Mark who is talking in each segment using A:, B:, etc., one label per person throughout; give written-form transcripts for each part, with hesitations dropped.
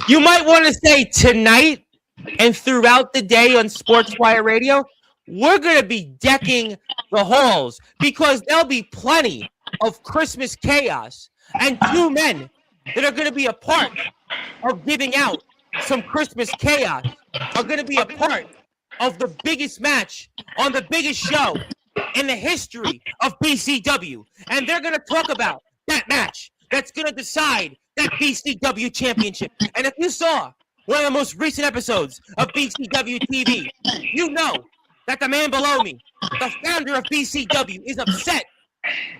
A: You might want to say tonight and throughout the day on Sportswire Radio, we're going to be decking the halls because there'll be plenty of Christmas chaos and two men that are going to be a part of giving out some Christmas chaos are going to be a part of the biggest match on the biggest show in the history of BCW. And they're going to talk about that match that's going to decide that BCW championship. And if you saw one of the most recent episodes of BCW TV, you know that the man below me, the founder of BCW, is upset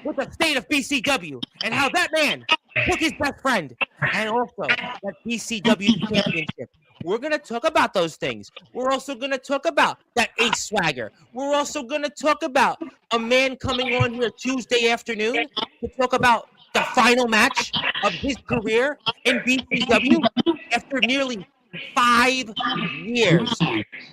A: with the state of BCW and how that man took his best friend and also that BCW championship. We're going to talk about those things. We're also going to talk about that ace swagger. We're also going to talk about a man coming on here Tuesday afternoon to talk about the final match of his career in BCW after nearly 5 years.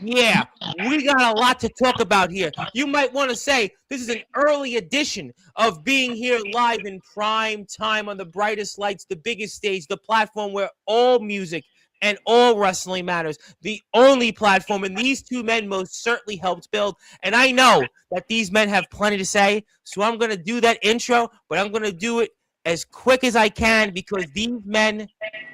A: Yeah, we got a lot to talk about here. You might want to say this is an early edition of being here live in prime time on the brightest lights, the biggest stage, the platform where all music and all wrestling matters. The only platform, and these two men most certainly helped build. And I know that these men have plenty to say, so I'm going to do that intro, but I'm going to do it as quick as I can because these men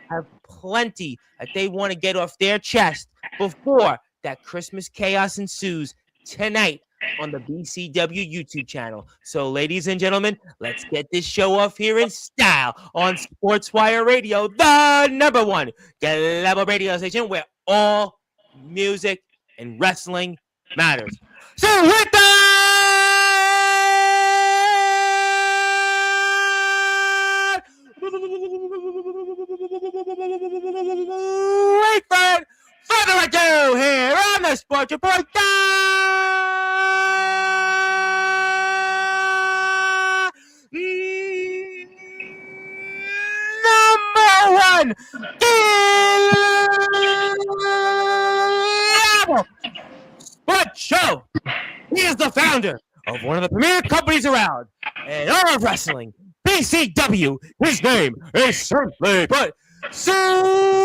A: have plenty that they want to get off their chest before that Christmas chaos ensues tonight on the BCW YouTube channel. So, ladies and gentlemen, let's get this show off here in style on Sportswire Radio, the number one global radio station where all music and wrestling matters. So, with that, without further ado, here on the Sports Report, number one global sports show. He is the founder of one of the premier companies around in all of wrestling, BCW. His name is simply put, Tsunami!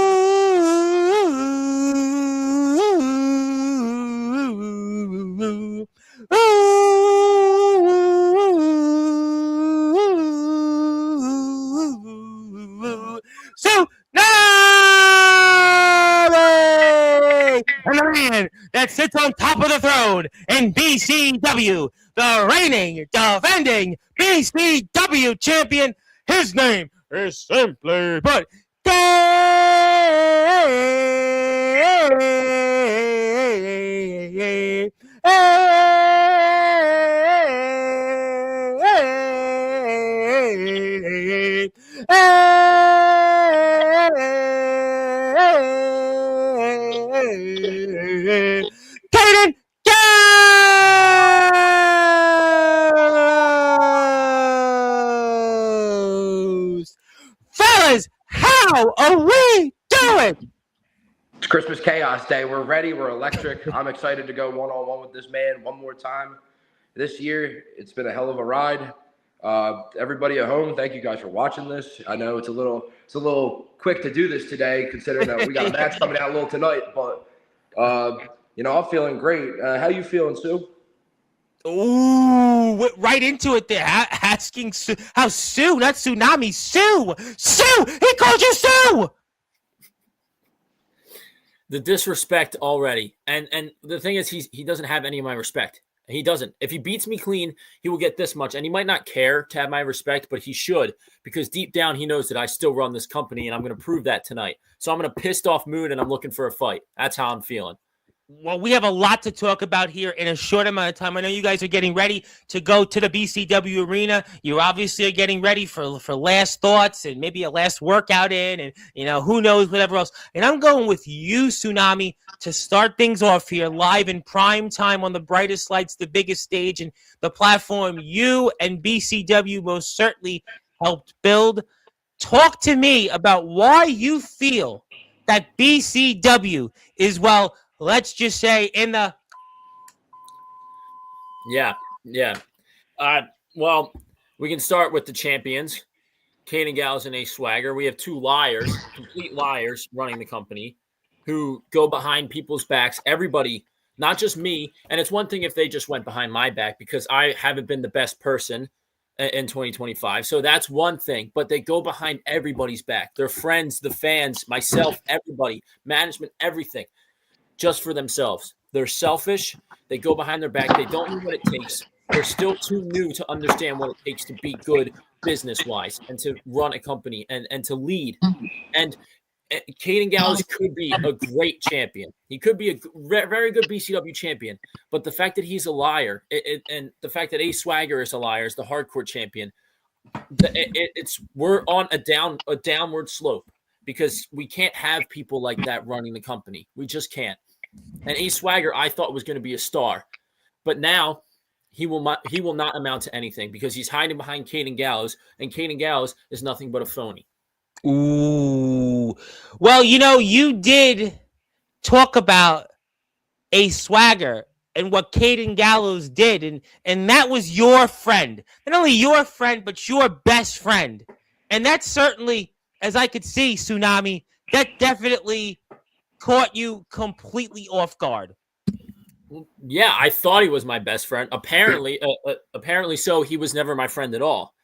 A: And the man that sits on top of the throne in BCW, the reigning, defending BCW champion. His name is simply put, Caden Gallows! Fellas, how are we doing?
B: It's Christmas Chaos Day. We're ready. We're electric. I'm excited to go one-on-one with this man one more time. This year, it's been a hell of a ride. Everybody at home, thank you guys for watching this. I know it's a little quick to do this today, considering that we got a match coming out a little tonight. But I'm feeling great. How you feeling, Sue?
A: Ooh, right into it there. Asking Sue, how Sue, not Tsunami, Sue, he called you Sue.
C: The disrespect already, and the thing is, he doesn't have any of my respect. He doesn't. If he beats me clean, he will get this much, and he might not care to have my respect, but he should, because deep down he knows that I still run this company, and I'm going to prove that tonight. So I'm in a pissed off mood, and I'm looking for a fight. That's how I'm feeling.
A: Well, we have a lot to talk about here in a short amount of time. I know you guys are getting ready to go to the BCW arena. You obviously are getting ready for last thoughts and maybe a last workout in and, who knows, whatever else. And I'm going with you, Tsunami, to start things off here live in prime time on the brightest lights, the biggest stage, and the platform you and BCW most certainly helped build. Talk to me about why you feel that BCW is, well, let's just say in the...
C: Yeah. Well, we can start with the champions. Caden Gallows and Ace Swagger. We have two liars, complete liars running the company who go behind people's backs. Everybody, not just me. And it's one thing if they just went behind my back because I haven't been the best person in 2025. So that's one thing. But they go behind everybody's back. Their friends, the fans, myself, everybody, management, everything, just for themselves. They're selfish. They go behind their back. They don't know what it takes. They're still too new to understand what it takes to be good business-wise and to run a company and to lead. And Caden Gallows could be a great champion. He could be a very good BCW champion. But the fact that he's a liar and the fact that Ace Swagger is a liar is the hardcore champion. We're on a downward slope because we can't have people like that running the company. We just can't. And Ace Swagger, I thought was going to be a star, but now he will not amount to anything because he's hiding behind Caden Gallows, and Caden Gallows is nothing but a phony.
A: Ooh. Well, you did talk about Ace Swagger and what Caden Gallows did, and that was your friend. Not only your friend, but your best friend. And that certainly, as I could see, Tsunami, that definitely caught you completely off guard.
C: Yeah, I thought he was my best friend. Apparently so. He was never my friend at all.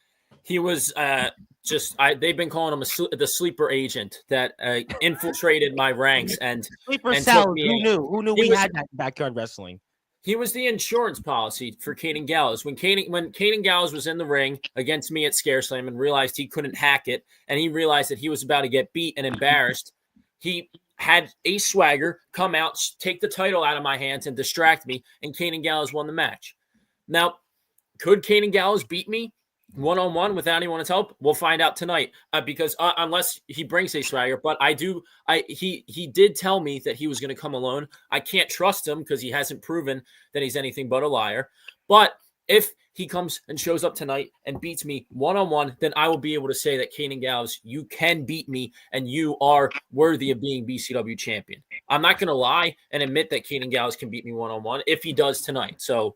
C: He was they've been calling him the sleeper agent that infiltrated my ranks and
A: sleeper cell. Who knew we had that in backyard wrestling?
C: He was the insurance policy for Caden Gallows. When Caden Gallows was in the ring against me at ScareSlam and realized he couldn't hack it, and he realized that he was about to get beat and embarrassed, he had Ace Swagger come out, take the title out of my hands, and distract me, and Caden Gallows won the match. Now, could Caden Gallows beat me one-on-one without anyone's help? We'll find out tonight because unless he brings Ace Swagger, but he did tell me that he was going to come alone. I can't trust him because he hasn't proven that he's anything but a liar. But if he comes and shows up tonight and beats me one-on-one, then I will be able to say that Caden Gallows, you can beat me and you are worthy of being BCW champion. I'm not going to lie and admit that Caden Gallows can beat me one-on-one if he does tonight. So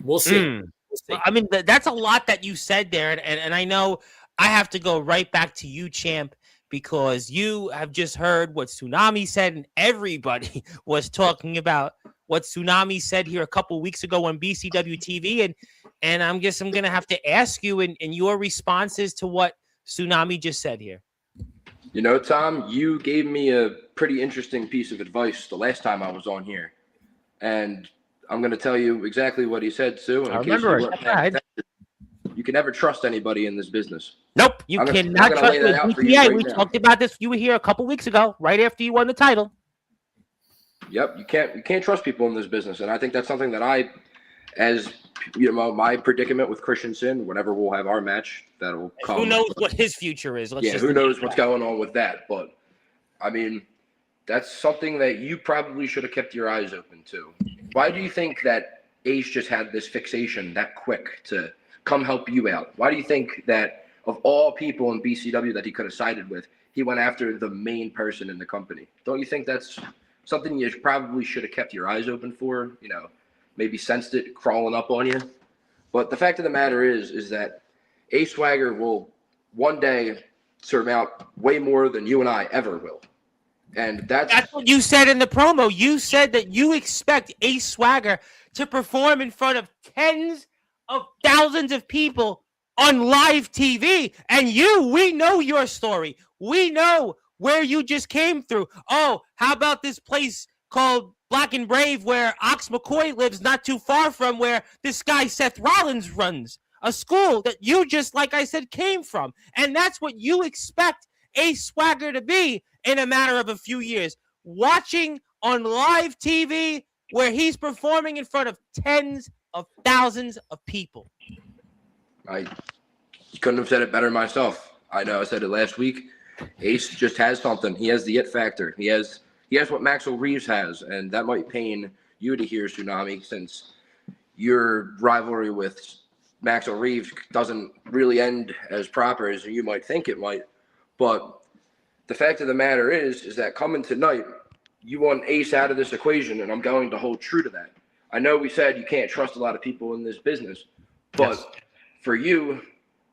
C: we'll see. We'll see.
A: I mean, that's a lot that you said there. And I know I have to go right back to you, champ, because you have just heard what Tsunami said and everybody was talking about what Tsunami said here a couple weeks ago on BCW TV. And I'm going to have to ask you in your responses to what Tsunami just said here.
B: Tom, you gave me a pretty interesting piece of advice the last time I was on here. And I'm going to tell you exactly what he said, Sue.
A: I remember it.
B: You can never trust anybody in this business.
A: Nope, you cannot trust me. We talked about this. You were here a couple weeks ago, right after you won the title.
B: Yep, you can't trust people in this business, and I think that's something that my predicament with Christian Sin. Whenever we'll have our match, that'll come.
A: Who knows what his future is?
B: Who knows what's going on with that? But I mean, that's something that you probably should have kept your eyes open to. Why do you think that Ace just had this fixation that quick to come help you out? Why do you think that of all people in BCW that he could have sided with, he went after the main person in the company? Don't you think that's something you probably should have kept your eyes open for? Maybe sensed it crawling up on you. But the fact of the matter is that Ace Swagger will one day serve out way more than you and I ever will. And that's
A: what you said in the promo. You said that you expect Ace Swagger to perform in front of tens of thousands of people on live TV. And we know your story. We know where you just came through. Oh, how about this place called Black and Brave where Ox McCoy lives not too far from where this guy Seth Rollins runs? A school that you just, like I said, came from. And that's what you expect Ace Swagger to be in a matter of a few years. Watching on live TV where he's performing in front of tens of thousands of people.
B: I couldn't have said it better myself. I know I said it last week. Ace just has something. He has the it factor. He has what Maxwell Reeves has, and that might pain you to hear, Tsunami, since your rivalry with Maxwell Reeves doesn't really end as proper as you might think it might. But the fact of the matter is that coming tonight, you want Ace out of this equation, and I'm going to hold true to that. I know we said you can't trust a lot of people in this business, but for you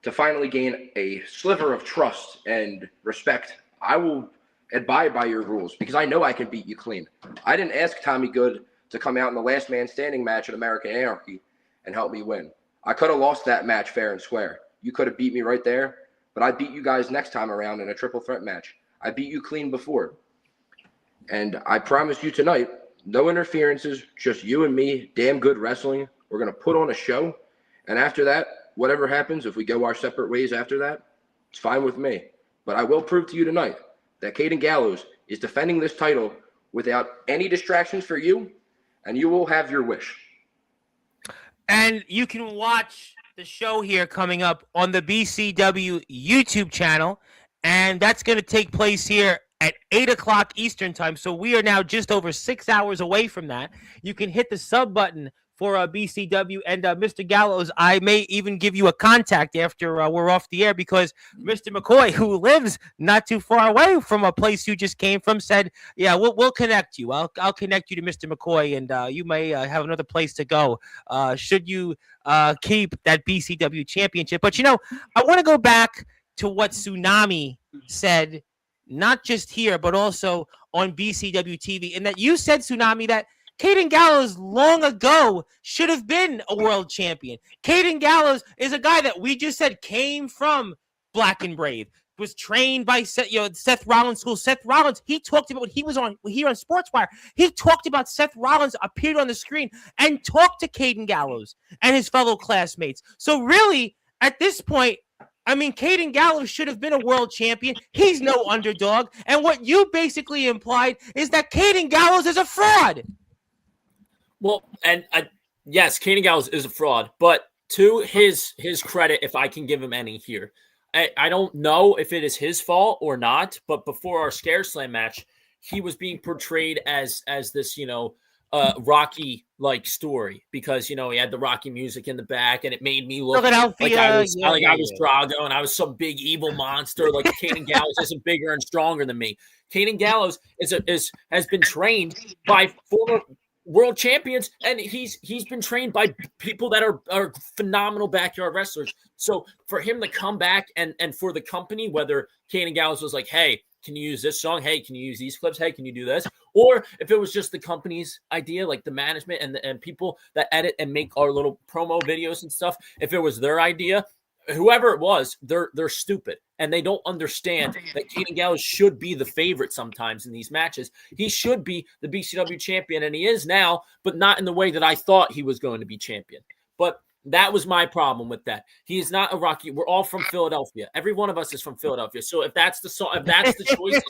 B: to finally gain a sliver of trust and respect, I will abide by your rules because I know I can beat you clean. I didn't ask Tommy Good to come out in the last man standing match at American Anarchy and help me win. I could have lost that match fair and square. You could have beat me right there, but I beat you guys next time around in a triple threat match. I beat you clean before. And I promise you tonight, no interferences, just you and me, damn good wrestling. We're going to put on a show. And after that, whatever happens, if we go our separate ways after that, it's fine with me. But I will prove to you tonight that Caden Gallows is defending this title without any distractions for you, and you will have your wish.
A: And you can watch the show here coming up on the BCW YouTube channel, and that's going to take place here at 8 o'clock Eastern time. So we are now just over 6 hours away from that. You can hit the sub button for BCW, and Mr. Gallows, I may even give you a contact after we're off the air, because Mr. McCoy, who lives not too far away from a place you just came from, said, yeah, we'll connect you. I'll connect you to Mr. McCoy, and you may have another place to go should you keep that BCW championship. But, I want to go back to what Tsunami said, not just here, but also on BCW TV, and that you said, Tsunami, that Caden Gallows long ago should have been a world champion. Caden Gallows is a guy that we just said came from Black and Brave, was trained by Seth Rollins' school. Seth Rollins, he talked about when he was on here on Sportswire. He talked about Seth Rollins appeared on the screen and talked to Caden Gallows and his fellow classmates. So really, at this point, I mean, Caden Gallows should have been a world champion. He's no underdog. And what you basically implied is that Caden Gallows is a fraud.
C: Well, and yes, Caden Gallows is a fraud, but to his credit, if I can give him any here, I don't know if it is his fault or not, but before our Scare Slam match, he was being portrayed as this, Rocky-like story because, he had the Rocky music in the back, and it made me look like I was Drago, and I was some big evil monster. Like Caden Gallows isn't bigger and stronger than me. Caden Gallows has been trained by former world champions, and he's been trained by people that are phenomenal backyard wrestlers. So for him to come back and for the company, whether Caden Gallows was like, hey, can you use this song? Hey, can you use these clips? Hey, can you do this? Or if it was just the company's idea, like the management and people that edit and make our little promo videos and stuff, if it was their idea, whoever it was, they're stupid, and they don't understand that Caden Gallows should be the favorite sometimes in these matches. He should be the BCW champion, and he is now, but not in the way that I thought he was going to be champion. But that was my problem with that. He is not a Rocky. We're all from Philadelphia. Every one of us is from Philadelphia. So if that's the choice,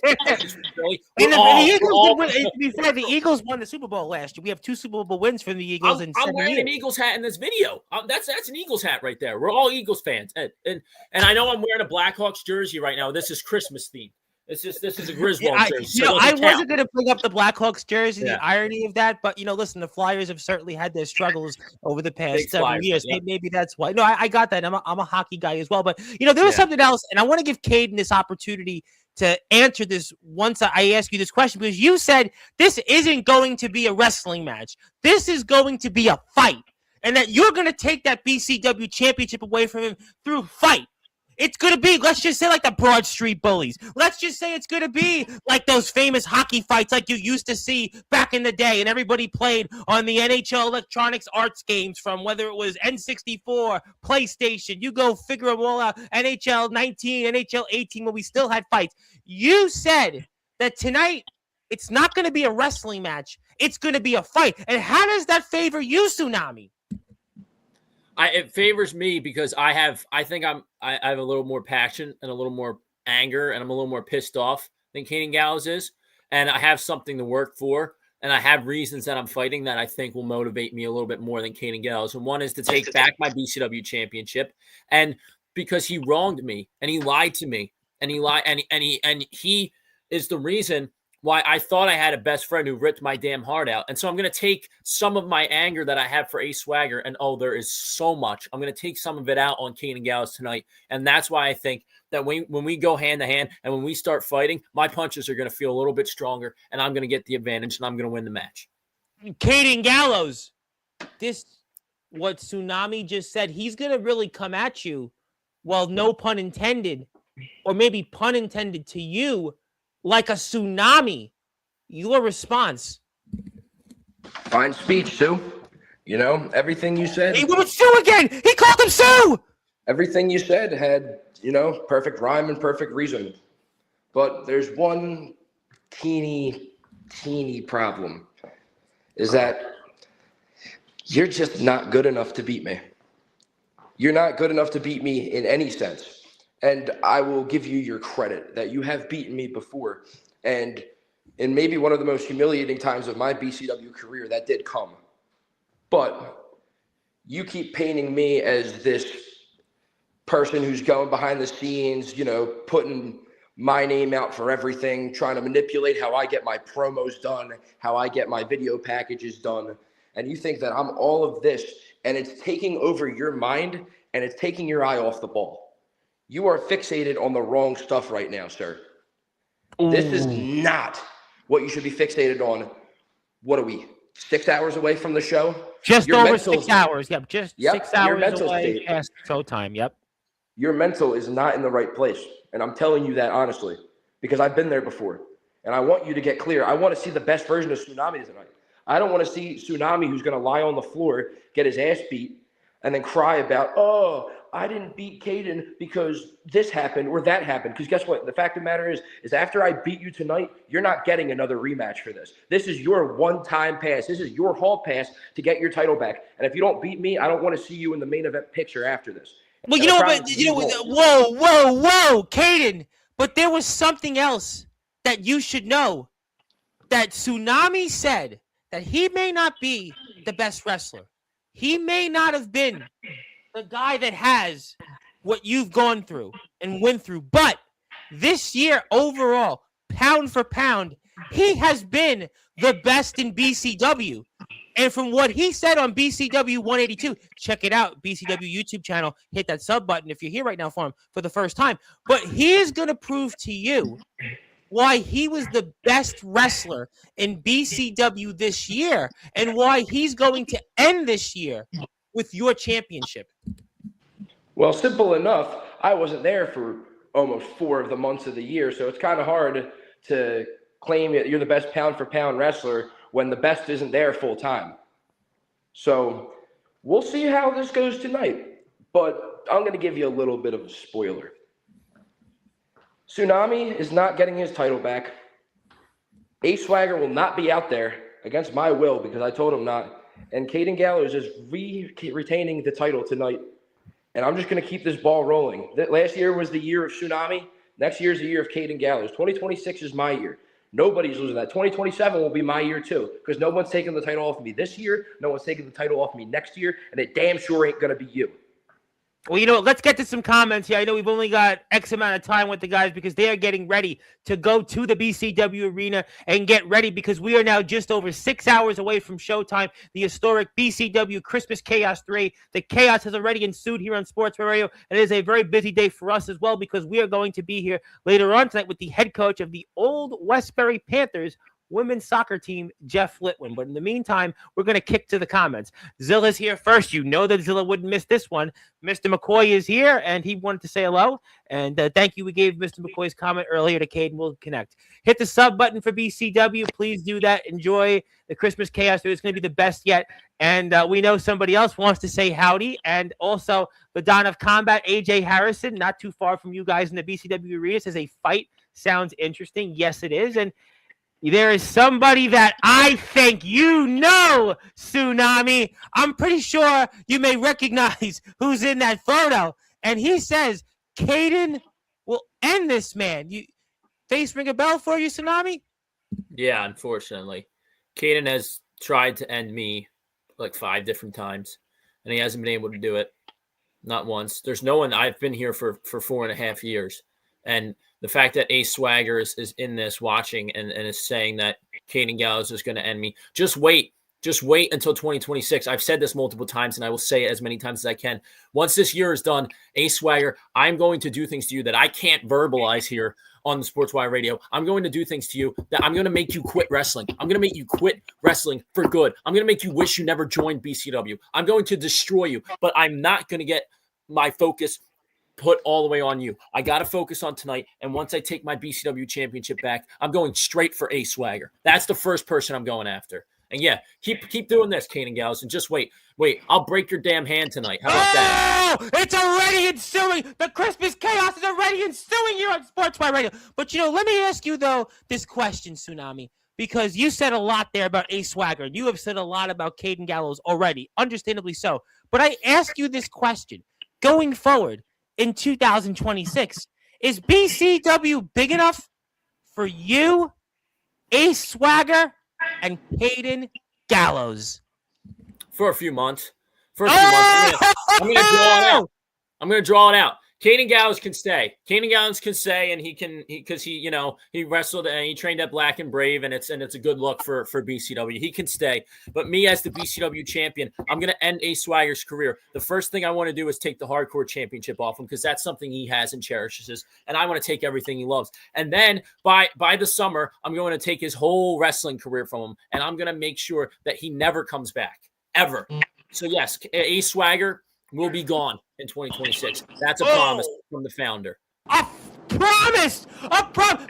A: to be fair, the Eagles won the Super Bowl last year. We have 2 Super Bowl wins from the Eagles.
C: I'm wearing an Eagles hat in this video. That's an Eagles hat right there. We're all Eagles fans, and I know I'm wearing a Blackhawks jersey right now. This is Christmas themed. This is a Griswold jersey.
A: I wasn't going to bring up the Blackhawks jersey, the irony of that, but, listen, the Flyers have certainly had their struggles over the past several years. Yeah. Maybe that's why. No, I got that. I'm a hockey guy as well. But, there was something else, and I want to give Caden this opportunity to answer this once I ask you this question, because you said this isn't going to be a wrestling match. This is going to be a fight, and that you're going to take that BCW championship away from him through fight. It's going to be, let's just say, like the Broad Street Bullies. Let's just say it's going to be like those famous hockey fights like you used to see back in the day, and everybody played on the NHL Electronics Arts games from whether it was N64, PlayStation. You go figure them all out. NHL 19, NHL 18, when we still had fights. You said that tonight it's not going to be a wrestling match. It's going to be a fight. And how does that favor you, Tsunami?
C: It favors me because I have a little more passion and a little more anger, and I'm a little more pissed off than Caden Gallows is, and I have something to work for, and I have reasons that I'm fighting that I think will motivate me a little bit more than Caden Gallows. And one is to take back my BCW championship, and because he wronged me and he lied to me, and he is the reason why I thought I had a best friend who ripped my damn heart out. And so I'm going to take some of my anger that I have for Ace Swagger, and there is so much. I'm going to take some of it out on Caden Gallows tonight. And that's why I think that when we go hand to hand and when we start fighting, my punches are going to feel a little bit stronger, and I'm going to get the advantage, and I'm going to win the match.
A: Caden Gallows, what Tsunami just said, he's going to really come at you well, no pun intended, or maybe pun intended to you, like a tsunami. Your response.
B: Fine speech, Sue. You know, everything you said.
A: He went with Sue again. He called him Sue.
B: Everything you said had, perfect rhyme and perfect reason. But there's one teeny problem, is that you're just not good enough to beat me. You're not good enough to beat me in any sense. And I will give you your credit that you have beaten me before. And in maybe one of the most humiliating times of my BCW career, that did come. But you keep painting me as this person who's going behind the scenes, putting my name out for everything, trying to manipulate how I get my promos done, how I get my video packages done. And you think that I'm all of this, and it's taking over your mind, and it's taking your eye off the ball. You are fixated on the wrong stuff right now, sir. Ooh. This is not what you should be fixated on. What are we, 6 hours away from the show?
A: Just your over 6 hours. Yep, 6 hours away
B: state.
A: Past showtime. Yep.
B: Your mental is not in the right place. And I'm telling you that honestly, because I've been there before. And I want you to get clear. I want to see the best version of Tsunami tonight. I don't want to see Tsunami who's going to lie on the floor, get his ass beat, and then cry about, oh, I didn't beat Caden because this happened or that happened. Because guess what? The fact of the matter is after I beat you tonight, you're not getting another rematch for this. This is your one-time pass. This is your hall pass to get your title back. And if you don't beat me, I don't want to see you in the main event picture after this.
A: Well, whoa, Caden. But there was something else that you should know. That Tsunami said that he may not be the best wrestler. He may not have been the guy that has what you've gone through and went through. But this year, overall, pound for pound, he has been the best in BCW. And from what he said on BCW 182, check it out, BCW YouTube channel, hit that sub button if you're here right now for him for the first time. But he is going to prove to you why he was the best wrestler in BCW this year and why he's going to end this year with your championship.
B: Well, simple enough. I wasn't there for almost 4 of the months of the year, so it's kind of hard to claim that you're the best pound-for-pound wrestler when the best isn't there full-time. So we'll see how this goes tonight, but I'm going to give you a little bit of a spoiler. Tsunami is not getting his title back. Ace Swagger will not be out there against my will because I told him not. And Caden Gallows is retaining the title tonight. And I'm just going to keep this ball rolling. Last year was the year of Tsunami. Next year is the year of Caden Gallows. 2026 is my year. Nobody's losing that. 2027 will be my year too because no one's taking the title off of me this year. No one's taking the title off of me next year. And it damn sure ain't going to be you.
A: Well, let's get to some comments here. I know we've only got X amount of time with the guys because they are getting ready to go to the BCW arena and get ready because we are now just over 6 hours away from showtime. The historic BCW Christmas Chaos 3. The chaos has already ensued here on Sportswire Radio. And it is a very busy day for us as well because we are going to be here later on tonight with the head coach of the old Westbury Panthers women's soccer team, Jeff Litwin. But in the meantime, we're going to kick to the comments. Zilla's here first. You know that Zilla wouldn't miss this one. Mr. McCoy is here, and he wanted to say hello. And thank you. We gave Mr. McCoy's comment earlier to Caden. We'll connect. Hit the sub button for BCW. Please do that. Enjoy the Christmas Chaos. It's going to be the best yet. And we know somebody else wants to say howdy. And also the Don of Combat, AJ Harrison, not too far from you guys in the BCW arena, says a fight sounds interesting. Yes, it is. And there is somebody that I think Tsunami. I'm pretty sure you may recognize who's in that photo. And he says, Caden will end this man. You face ring a bell for you, Tsunami?
C: Yeah, unfortunately. Caden has tried to end me like 5 different times, and he hasn't been able to do it. Not once. There's no one. I've been here for 4.5 years. And the fact that Ace Swagger is in this watching and is saying that Caden Gallows is going to end me, just wait. Just wait until 2026. I've said this multiple times, and I will say it as many times as I can. Once this year is done, Ace Swagger, I'm going to do things to you that I can't verbalize here on the Sportswire Radio. I'm going to do things to you that I'm going to make you quit wrestling. I'm going to make you quit wrestling for good. I'm going to make you wish you never joined BCW. I'm going to destroy you, but I'm not going to get my focus put all the way on you. I got to focus on tonight. And once I take my BCW championship back, I'm going straight for A Swagger. That's the first person I'm going after. And yeah, keep doing this, Caden Gallows, and just wait. I'll break your damn hand tonight. How about that?
A: Oh, it's already ensuing. The Christmas chaos is already ensuing here on Sportswire Radio. But, let me ask you, though, this question, Tsunami, because you said a lot there about A Swagger, and you have said a lot about Caden Gallows already, understandably so. But I ask you this question. Going forward in 2026, is BCW big enough for you, A Swagger, and Caden Gallows?
C: For a few months. I'm going to draw it out. I'm going to draw it out. Caden Gallows can stay. And he wrestled and he trained at Black and Brave, and it's a good look for BCW. He can stay. But me as the BCW champion, I'm going to end A Swagger's career. The first thing I want to do is take the hardcore championship off him, because that's something he has and cherishes, and I want to take everything he loves. And then by the summer, I'm going to take his whole wrestling career from him, and I'm going to make sure that he never comes back, ever. So yes, A Swagger will be gone in 2026. That's a promise from the founder.
A: A promise!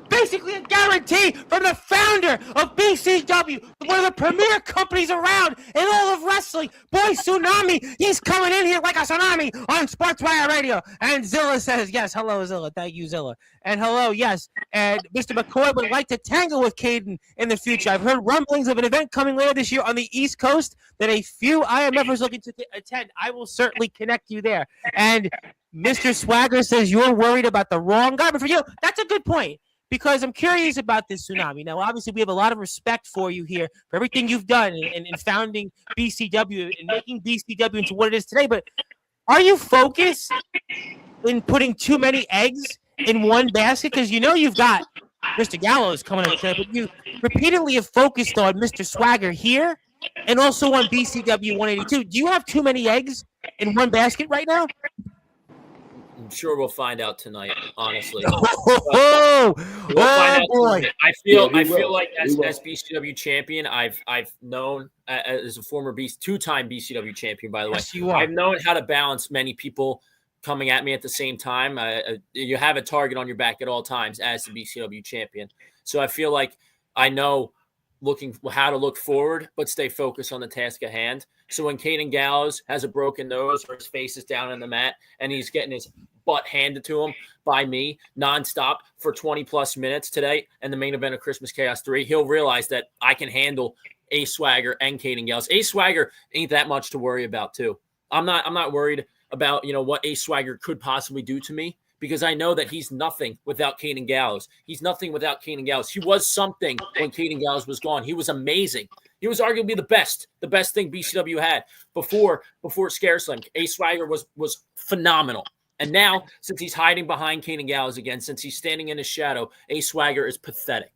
A: Basically a guarantee from the founder of BCW, one of the premier companies around in all of wrestling. Boy, Tsunami, he's coming in here like a tsunami on Sportswire Radio. And Zilla says, yes, hello, Zilla. Thank you, Zilla. And hello, yes. And Mr. McCoy would like to tangle with Caden in the future. I've heard rumblings of an event coming later this year on the East Coast that a few IMFers looking to attend. I will certainly connect you there. And Mr. Swagger says you're worried about the wrong guy. But for you, that's a good point, because I'm curious about this, Tsunami. Now, obviously, we have a lot of respect for you here for everything you've done in founding BCW and making BCW into what it is today. But are you focused in putting too many eggs in one basket? Because you've got Mr. Gallows coming up today, but you repeatedly have focused on Mr. Swagger here and also on BCW 182. Do you have too many eggs in one basket right now?
C: I'm sure we'll find out tonight, honestly.
A: We'll find out
C: boy. Tonight. I feel like as BCW champion, I've known as a former two-time BCW champion, by the way.
A: Yes, you are.
C: I've known how to balance many people coming at me at the same time. You have a target on your back at all times as the BCW champion. So I feel like I know how to look forward, but stay focused on the task at hand. So when Caden Gallows has a broken nose or his face is down on the mat and he's getting his butt handed to him by me nonstop for 20 plus minutes today and the main event of Christmas Chaos 3, he'll realize that I can handle A Swagger and Caden Gallows. A Swagger ain't that much to worry about too. I'm not worried about, what A Swagger could possibly do to me, because I know that he's nothing without Caden Gallows. He's nothing without Caden Gallows. He was something when Caden Gallows was gone. He was amazing. He was arguably the best thing BCW had before ScareSlam. A Swagger was phenomenal. And now, since he's hiding behind Caden Gallows again, since he's standing in his shadow, A Swagger is pathetic.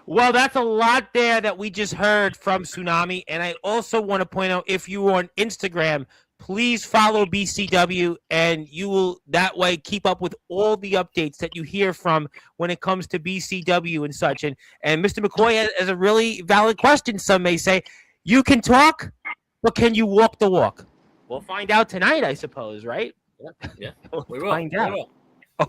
A: Well, that's a lot there that we just heard from Tsunami. And I also want to point out, if you are on Instagram, please follow BCW, and you will that way keep up with all the updates that you hear from when it comes to BCW and such. And Mr. McCoy has a really valid question. Some may say, you can talk, but can you walk the walk? We'll find out tonight, I suppose, right?
C: Yeah.
A: We will find out.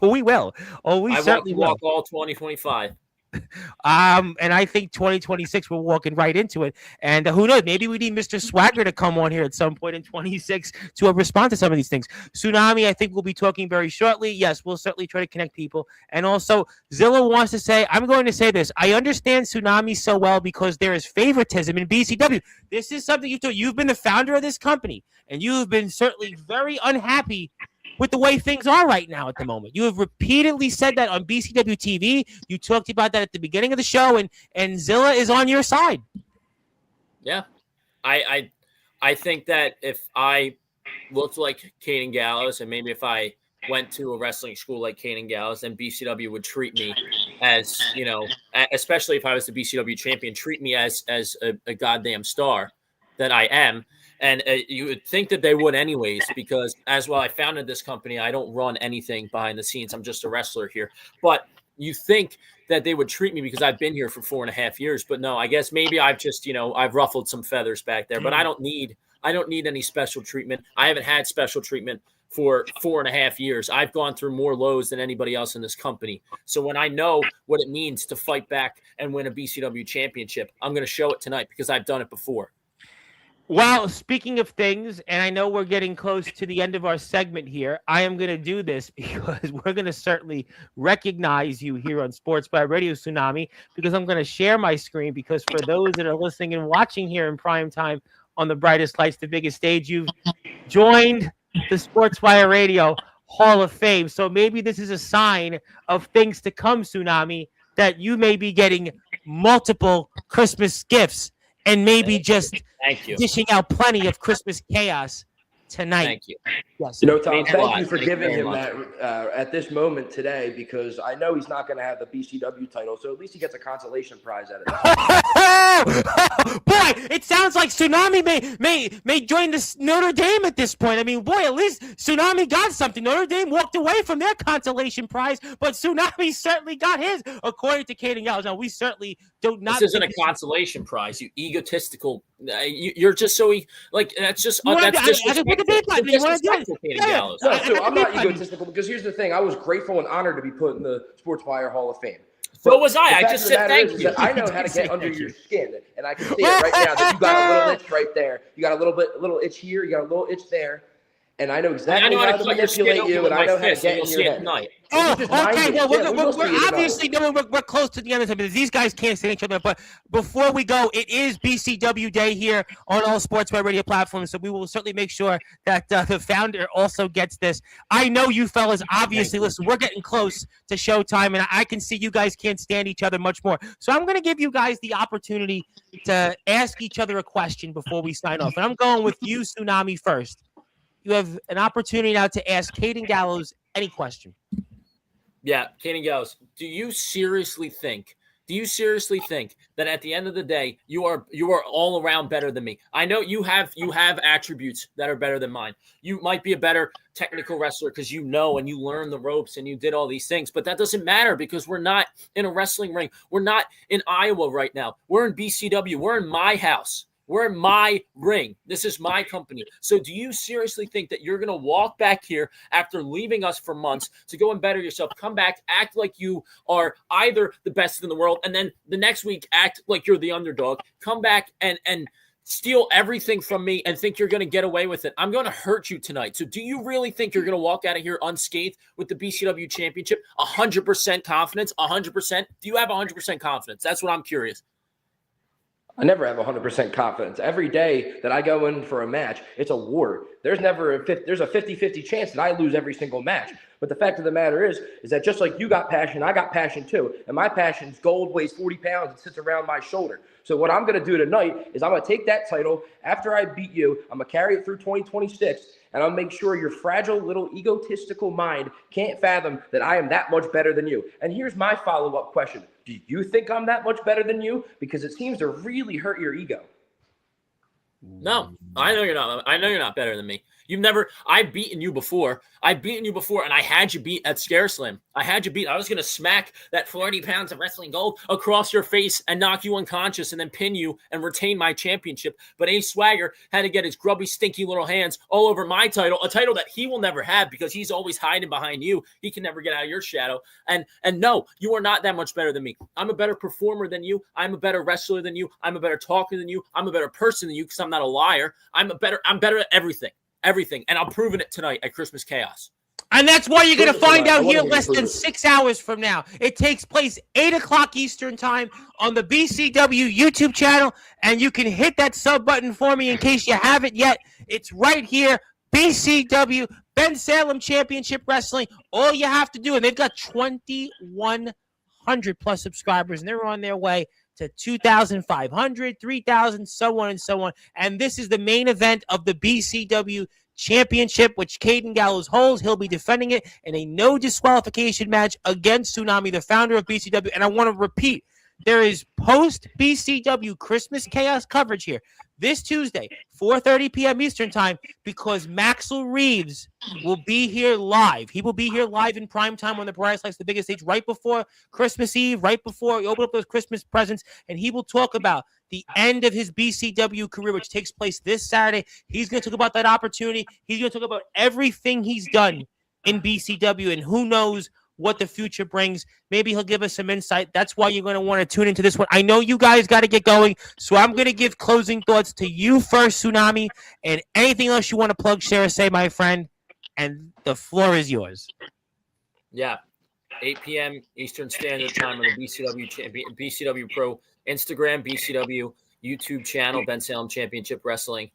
A: We will. We certainly will.
C: Walk all 2025.
A: And I think 2026 we're walking right into it. And who knows? Maybe we need Mr. Swagger to come on here at some point in 26 to respond to some of these things. Tsunami, I think we'll be talking very shortly. Yes, we'll certainly try to connect people. And also, Zilla wants to say, I'm going to say this. I understand Tsunami so well because there is favoritism in BCW. This is something you've told. You've been the founder of this company, and you've been certainly very unhappy with the way things are right now at the moment. You have repeatedly said that on BCW TV. You talked about that at the beginning of the show, and Zilla is on your side.
C: Yeah. I think that if I looked like Caden Gallows, and maybe if I went to a wrestling school like Caden Gallows, then BCW would treat me as, especially if I was the BCW champion, treat me as a goddamn star that I am. And you would think that they would anyways, because as well, I founded this company. I don't run anything behind the scenes. I'm just a wrestler here. But you think that they would treat me because I've been here for 4.5 years. But no, I guess maybe I've just, I've ruffled some feathers back there. But I don't need any special treatment. I haven't had special treatment for 4.5 years. I've gone through more lows than anybody else in this company. So when I know what it means to fight back and win a BCW championship, I'm going to show it tonight because I've done it before.
A: Well, speaking of things, and I know we're getting close to the end of our segment here, I am going to do this because we're going to certainly recognize you here on Sportzwire Radio Tsunami, because I'm going to share my screen, because for those that are listening and watching here in prime time on the brightest lights, the biggest stage, you've joined the Sportzwire Radio Hall of Fame. So maybe this is a sign of things to come, Tsunami, that you may be getting multiple Christmas gifts and maybe just dishing out plenty of Christmas chaos tonight.
C: Thank you.
A: Yes.
B: You know, Tom, thank you for giving him that at this moment today, because I know he's not going to have the BCW title, so at least he gets a consolation prize out of it.
A: Boy, it sounds like Tsunami may join the Notre Dame at this point. I mean, boy, at least Tsunami got something. Notre Dame walked away from their consolation prize, but Tsunami certainly got his, according to Caden Gallows. Now, we certainly do not.
C: This isn't a consolation prize, you egotistical. You're just so like that's just that's disrespectful.
B: No, I'm not egotistical, because here's the thing: I was grateful and honored to be put in the Sportswire Hall of Fame.
C: So was I. I just said thank you.
B: I know how to get under your skin, and I can see it right now that you got a little itch right there. You got a little itch here. You got a little itch there. And I know exactly how to manipulate you, and I know how to get in your head.
A: Oh, okay. Well, we're obviously we're close to the end of the time, because these guys can't see each other. But before we go, it is BCW Day here on all Sportswire Radio platforms, so we will certainly make sure that the founder also gets this. I know you fellas obviously listen. We're getting close to showtime, and I can see you guys can't stand each other much more. So I'm going to give you guys the opportunity to ask each other a question before we sign off, and I'm going with you, Tsunami, first. You have an opportunity now to ask Caden Gallows any question.
C: Yeah, Caden Gallows, do you seriously think that at the end of the day you are all around better than me? I know you have attributes that are better than mine. You might be a better technical wrestler because you know and you learn the ropes and you did all these things, but that doesn't matter because we're not in a wrestling ring. We're not in Iowa right now. We're in BCW. We're in my house. We're in my ring. This is my company. So do you seriously think that you're going to walk back here after leaving us for months to go and better yourself, come back, act like you are either the best in the world, and then the next week act like you're the underdog, come back and steal everything from me and think you're going to get away with it? I'm going to hurt you tonight. So do you really think you're going to walk out of here unscathed with the BCW championship? 100% confidence? 100%? Do you have 100% confidence? That's what I'm curious.
B: I never have 100% confidence. Every day that I go in for a match, it's a war. There's a 50-50 chance that I lose every single match. But the fact of the matter is that just like you got passion, I got passion too. And my passion's gold, weighs 40 pounds, and sits around my shoulder. So what I'm going to do tonight is I'm going to take that title. After I beat you, I'm going to carry it through 2026. And I'll make sure your fragile little egotistical mind can't fathom that I am that much better than you. And here's my follow-up question. Do you think I'm that much better than you? Because it seems to really hurt your ego.
C: No, I know you're not. I know you're not better than me. I've beaten you before. And I had you beat at ScareSlam. I was going to smack that 40 pounds of wrestling gold across your face and knock you unconscious and then pin you and retain my championship. But Ace Swagger had to get his grubby, stinky little hands all over my title, a title that he will never have because he's always hiding behind you. He can never get out of your shadow. And no, you are not that much better than me. I'm a better performer than you. I'm a better wrestler than you. I'm a better talker than you. I'm a better person than you because I'm not a liar. I'm better at everything. And I'm proving it tonight at Christmas Chaos.
A: And that's why you're going to find out here less than 6 hours from now. It takes place 8 o'clock Eastern time on the BCW YouTube channel, and you can hit that sub button for me in case you haven't yet. It's right here, BCW, Ben Salem Championship Wrestling. All you have to do, and they've got 2,100 plus subscribers, and they're on their way to 2,500, 3,000, so on and so on. And this is the main event of the BCW Championship, which Caden Gallows holds. He'll be defending it in a no disqualification match against Tsunami, the founder of BCW. And I want to repeat, there is post-BCW Christmas Chaos coverage here. this Tuesday, 4:30 p.m. Eastern time, because Maxwell Reeves will be here live. He will be here live in prime time on the Price Lights, the biggest stage, right before Christmas Eve, right before we open up those Christmas presents, and he will talk about the end of his BCW career, which takes place this Saturday. He's going to talk about that opportunity. He's going to talk about everything he's done in BCW, and who knows what the future brings. Maybe he'll give us some insight. That's why you're going to want to tune into this one. I know you guys got to get going, so I'm going to give closing thoughts to you first, Tsunami, and anything else you want to plug, share, or say, my friend, and the floor is yours.
C: Yeah, 8 p.m. Eastern Standard Time on the BCW Pro Instagram, BCW YouTube channel, Ben Salem Championship Wrestling.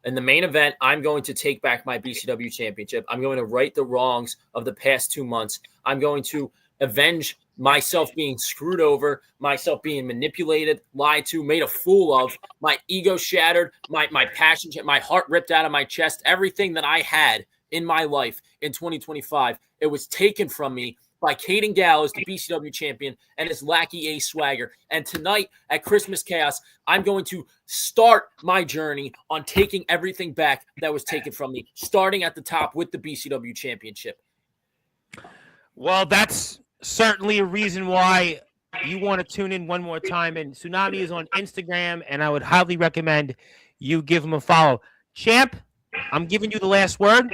C: In the main event, I'm going to take back my BCW championship. I'm going to right the wrongs of the past 2 months. I'm going to avenge myself being screwed over, myself being manipulated, lied to, made a fool of, my ego shattered, my passion, my heart ripped out of my chest. Everything that I had in my life in 2025, it was taken from me by Caden Gallows, the BCW champion, and his lackey Ace Swagger. And tonight at Christmas Chaos, I'm going to start my journey on taking everything back that was taken from me, starting at the top with the BCW championship.
A: Well, that's certainly a reason why you want to tune in one more time. And Tsunami is on Instagram, and I would highly recommend you give him a follow. Champ, I'm giving you the last word.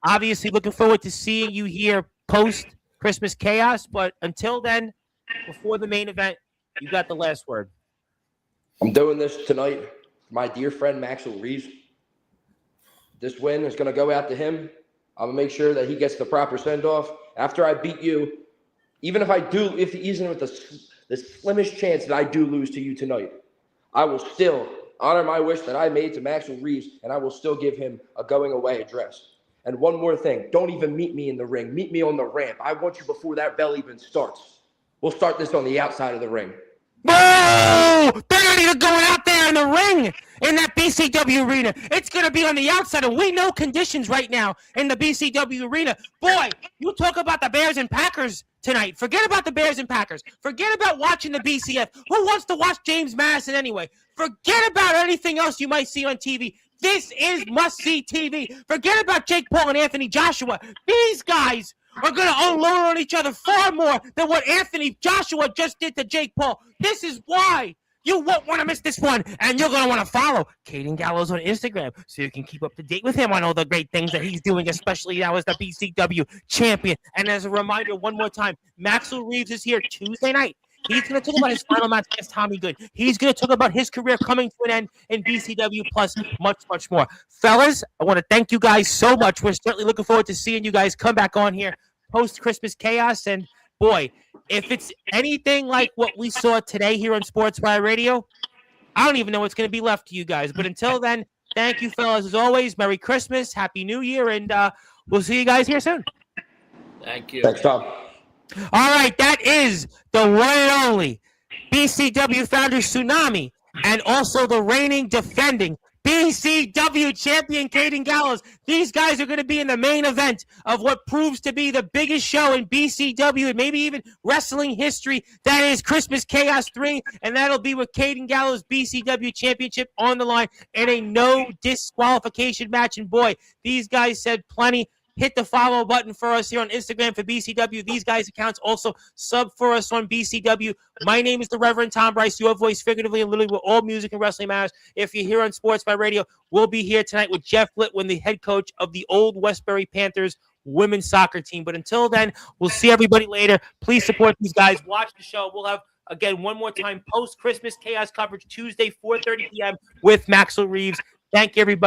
A: Obviously, looking forward to seeing you here post Christmas Chaos, but until then, before the main event, you got the last word.
B: I'm doing this tonight for my dear friend Maxwell Reeves. This win is going to go out to him. I'm going to make sure that he gets the proper send-off. After I beat you, even if even with the slimmest chance that I do lose to you tonight, I will still honor my wish that I made to Maxwell Reeves, and I will still give him a going-away address. And one more thing, don't even meet me in the ring. Meet me on the ramp. I want you before that bell even starts. We'll start this on the outside of the ring.
A: Whoa! They're not even going out there in the ring in that BCW arena. It's going to be on the outside, and we know conditions right now in the BCW arena. Boy, you talk about the Bears and Packers tonight. Forget about the Bears and Packers. Forget about watching the BCF. Who wants to watch James Madison anyway? Forget about anything else you might see on TV. This is must-see TV. Forget about Jake Paul and Anthony Joshua. These guys are going to unload on each other far more than what Anthony Joshua just did to Jake Paul. This is why you won't want to miss this one, and you're going to want to follow Caden Gallows on Instagram so you can keep up to date with him on all the great things that he's doing, especially now as the BCW champion. And as a reminder, one more time, Maxwell Reeves is here Tuesday night. He's going to talk about his final match against Tommy Good. He's going to talk about his career coming to an end in BCW, plus much, much more. Fellas, I want to thank you guys so much. We're certainly looking forward to seeing you guys come back on here post-Christmas Chaos. And, boy, if it's anything like what we saw today here on Sportswire Radio, I don't even know what's going to be left to you guys. But until then, thank you, fellas, as always. Merry Christmas, Happy New Year, and we'll see you guys here soon.
C: Thank you.
B: Thanks, Tom.
A: All right, that is the one and only BCW founder Tsunami, and also the reigning, defending BCW champion Caden Gallows. These guys are going to be in the main event of what proves to be the biggest show in BCW and maybe even wrestling history. That is Christmas Chaos 3, and that'll be with Caden Gallows' BCW championship on the line in a no disqualification match. And boy, these guys said plenty. Hit the follow button for us here on Instagram for BCW. These guys' accounts also sub for us on BCW. My name is the Reverend Tom Bryce, your voice figuratively and literally where all music and wrestling matters. If you're here on Sports by Radio, we'll be here tonight with Jeff Litwin, the head coach of the old Westbury Panthers women's soccer team. But until then, we'll see everybody later. Please support these guys. Watch the show. We'll have, again, one more time, post-Christmas Chaos coverage Tuesday, 4:30 p.m. with Maxwell Reeves. Thank you, everybody.